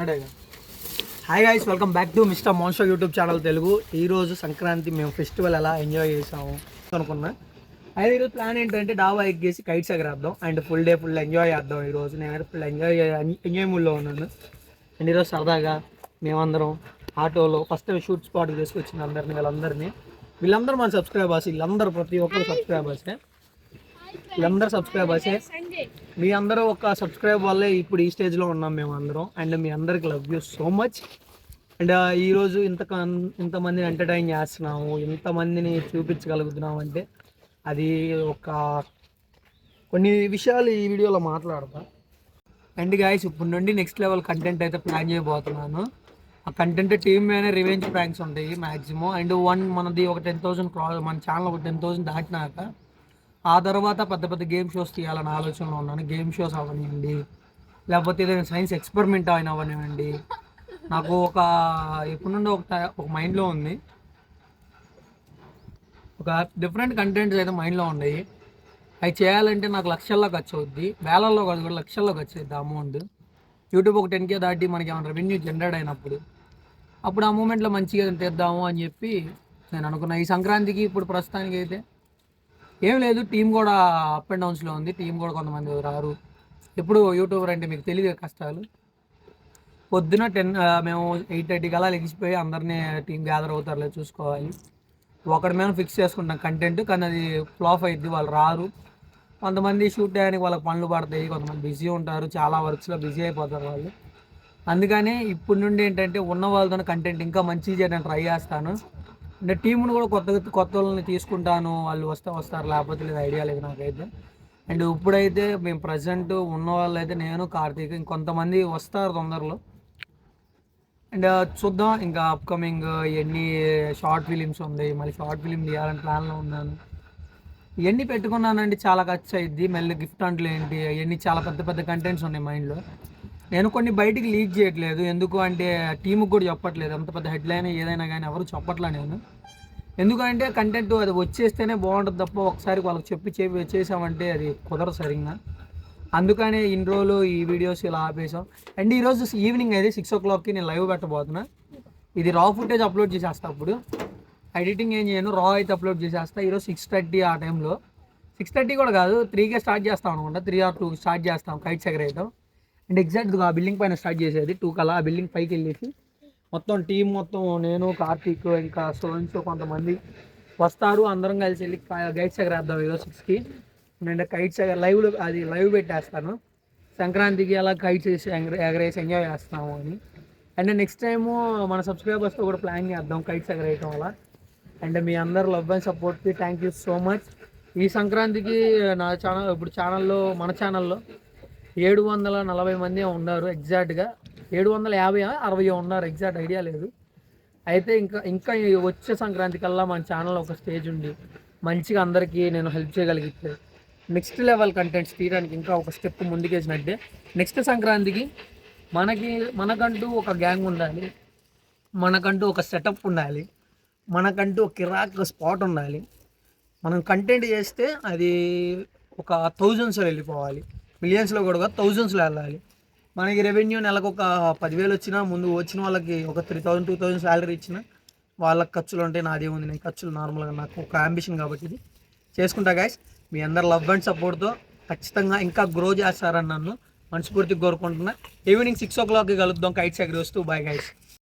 అడేగా hi guys, welcome back to mister Monsho YouTube channel Telugu. ఈరోజు సంక్రాంతి మేము festival ఎలా ఎంజాయ్ చేసాము అనుకున్నా. అయితే ఈరోజు ప్లాన్ ఏంటంటే డాబా ఎక్కేసి కైట్స్ ఎగరేద్దాం and full day full enjoy చేద్దాం. ఈరోజు నేను ఫుల్ ఎంజాయ్ మూడ్లో ఉన్నాను. అండ్ ఈరోజు సరదాగా మేమందరం ఆటోలో ఫస్ట్ షూట్ స్పాట్కి తీసుకొచ్చింది వీళ్ళందరూ మన సబ్స్క్రైబర్స్. వీళ్ళందరూ ప్రతి ఒక్కరు సబ్స్క్రైబర్సే. మీ అందరూ ఒక సబ్స్క్రైబ్ వల్లే ఇప్పుడు ఈ స్టేజ్లో ఉన్నాం మేము అందరం. అండ్ మీ అందరికి love you so much. And ఈరోజు ఇంతమందిని ఎంటర్టైన్ చేస్తున్నాము, ఇంతమందిని చూపించగలుగుతున్నాము అంటే అది కొన్ని విషయాలు ఈ వీడియోలో మాట్లాడతా. అండ్ గాయస్, ఇప్పుడు నుండి నెక్స్ట్ లెవెల్ కంటెంట్ అయితే ప్లాన్ చేయబోతున్నాను. ఆ కంటెంట్ టీమ్ మీద రివెంజ్ ప్రాంక్స్ ఉంటాయి మ్యాక్సిమం. అండ్ మనది ఒక 10,000 మన ఛానల్ ఒక 10,000 దాటినాక ఆ తర్వాత పెద్ద పెద్ద గేమ్ షోస్ తీయాలని ఆలోచనలో ఉన్నాను. గేమ్ షోస్ అవనివ్వండి, లేకపోతే ఏదైనా సైన్స్ ఎక్స్పెరిమెంట్ అయినా అవనివ్వండి. నాకు ఎప్పటి నుండి ఒక మైండ్లో ఉంది. ఒక డిఫరెంట్ కంటెంట్స్ అయితే మైండ్లో ఉన్నాయి. అవి చేయాలంటే నాకు లక్షల్లో ఖర్చు అవుద్ది, వేలల్లో కాదు కూడా లక్షల్లో ఖర్చు అవుద్ది అమౌంట్. యూట్యూబ్ ఒక 10K దాటి మనకి ఏమైనా రెవెన్యూ జనరేట్ అయినప్పుడు ఆ మూమెంట్లో మంచిగా తెద్దాము అని చెప్పి నేను అనుకున్నా. ఈ సంక్రాంతికి ఇప్పుడు ప్రస్తుతానికి అయితే ఏం లేదు, టీం కూడా అప్ అండ్ డౌన్స్లో ఉంది. టీం కూడా కొంతమంది రారు. ఎప్పుడు యూట్యూబర్ అంటే మీకు తెలియదు కష్టాలు. పొద్దున మేము 8:30 కల్లా లెగిసిపోయి అందరినీ టీం గ్యాదర్ అవుతారులే చూసుకోవాలి. ఒకటి మేము ఫిక్స్ చేసుకుంటాం కంటెంట్, కానీ అది ఫ్లాప్ అయ్యిద్ది, వాళ్ళు రారు. కొంతమంది షూట్ చేయడానికి వాళ్ళకి పనులు పడతాయి, కొంతమంది బిజీ ఉంటారు, చాలా వర్క్స్లో బిజీ అయిపోతారు వాళ్ళు. అందుకని ఇప్పటి నుండి ఏంటంటే ఉన్న వాళ్ళతో కంటెంట్ ఇంకా మంచిగా చేయడానికి ట్రై చేస్తాను. అంటే టీంను కూడా కొత్త వాళ్ళని తీసుకుంటాను. వాళ్ళు వస్తారు, లేకపోతే లేదు, ఐడియా లేదు నాకైతే. అండ్ ఇప్పుడైతే మేము ప్రజెంట్ ఉన్న వాళ్ళు అయితే నేను, కార్తీక్, ఇంకొంతమంది వస్తారు తొందరలో. అండ్ చూద్దాం ఇంకా అప్కమింగ్ ఎన్ని షార్ట్ ఫిలిమ్స్ ఉన్నాయి. మళ్ళీ షార్ట్ ఫిలిం తీయాలని ప్లాన్లో ఉన్నాను. ఇవన్నీ పెట్టుకున్నానండి, చాలా ఖర్చు అయ్యిద్ది. మళ్ళీ గిఫ్ట్ అంట్లు ఏంటి, అవన్నీ చాలా పెద్ద పెద్ద కంటెంట్స్ ఉన్నాయి మైండ్లో. నేను కొన్ని బయటికి లీక్ చేయట్లేదు, ఎందుకు అంటే టీముకి కూడా చెప్పట్లేదు. అంత పెద్ద హెడ్లైన్ ఏదైనా కానీ ఎవరు చెప్పట్లా నేను. ఎందుకంటే కంటెంట్ అది వచ్చేస్తేనే బాగుంటుంది తప్ప ఒకసారి వాళ్ళకి చెప్పి చేసామంటే అది కుదరదు సరిగ్గా. అందుకనే ఇన్ని రోజులు ఈ వీడియోస్ ఇలా ఆపేసాం. అండ్ ఈరోజు ఈవినింగ్ అయితే 6 o'clockకి నేను లైవ్ పెట్టబోతున్నా. ఇది రా ఫుటేజ్ అప్లోడ్ చేసేస్తా. అప్పుడు ఎడిటింగ్ ఏం చేయను, రా అయితే అప్లోడ్ చేసేస్తా. ఈరోజు 6:30 ఆ టైంలో, 6:30 కూడా కాదు, 3కే స్టార్ట్ చేస్తాం అనుకుంటా. 3 or 2 స్టార్ట్ చేస్తాం కైట్స్ ఎగరేయడం. అండ్ ఎగ్జాక్ట్గా ఆ బిల్డింగ్ పైన స్టార్ట్ చేసేది 2 కల్లా. ఆ బిల్డింగ్ పైకి వెళ్ళేసి మొత్తం టీం మొత్తం నేను, కార్తీక్, ఇంకా స్టూడెంట్స్ కొంతమంది వస్తారు. అందరం కలిసి వెళ్ళి కైట్స్ ఎగరేద్దాం ఈరోజు 6కి. నేను కైట్స్ లైవ్ పెట్టేస్తాను. సంక్రాంతికి అలా కైట్స్ ఎగరేసి ఎంజాయ్ చేస్తాము అని. అండ్ నెక్స్ట్ టైము మన సబ్స్క్రైబర్స్తో కూడా ప్లాన్ చేద్దాం కైట్స్ ఎగరేయటం వల్ల. అండ్ మీ అందరు లవ్ అండ్ సపోర్ట్కి థ్యాంక్ యూ సో మచ్. ఈ సంక్రాంతికి ఇప్పుడు మన ఛానల్లో 740 మంది ఉన్నారు. ఎగ్జాక్ట్గా 750 60 ఉన్నారు, ఎగ్జాక్ట్ ఐడియా లేదు. అయితే ఇంకా వచ్చే సంక్రాంతి కల్లా మన ఛానల్ ఒక స్టేజ్ ఉండి మంచిగా అందరికీ నేను హెల్ప్ చేయగలిగితే నెక్స్ట్ లెవెల్ కంటెంట్స్ తీయడానికి ఇంకా ఒక స్టెప్ ముందుకేసినట్టే. నెక్స్ట్ సంక్రాంతికి మనకంటూ ఒక గ్యాంగ్ ఉండాలి, మనకంటూ ఒక సెటప్ ఉండాలి, మనకంటూ ఒక కిరాక్ స్పాట్ ఉండాలి. మనం కంటెంట్ చేస్తే అది ఒక 1000s వెళ్ళిపోవాలి, మిలియన్స్లో కూడా 1000sలో వెళ్ళాలి. మనకి రెవెన్యూ నెలకు ఒక 10,000 వచ్చినా, ముందు వచ్చిన వాళ్ళకి ఒక 3,000 2,000 శాలరీ ఇచ్చినా వాళ్ళకి ఖర్చులు ఉంటాయి. నాదేముంది, నేను ఖర్చులు నార్మల్గా నాకు ఒక అంబిషన్ కాబట్టి ఇది చేసుకుంటా. గైస్, మీ అందరు లవ్ అండ్ సపోర్ట్తో ఖచ్చితంగా ఇంకా గ్రో చేస్తారని నన్ను మనస్ఫూర్తిగా కోరుకుంటున్నా. ఈవినింగ్ 6 o'clockకి కలుద్దాం కైట్స్ ఎగరేస్తూ. Bye guys.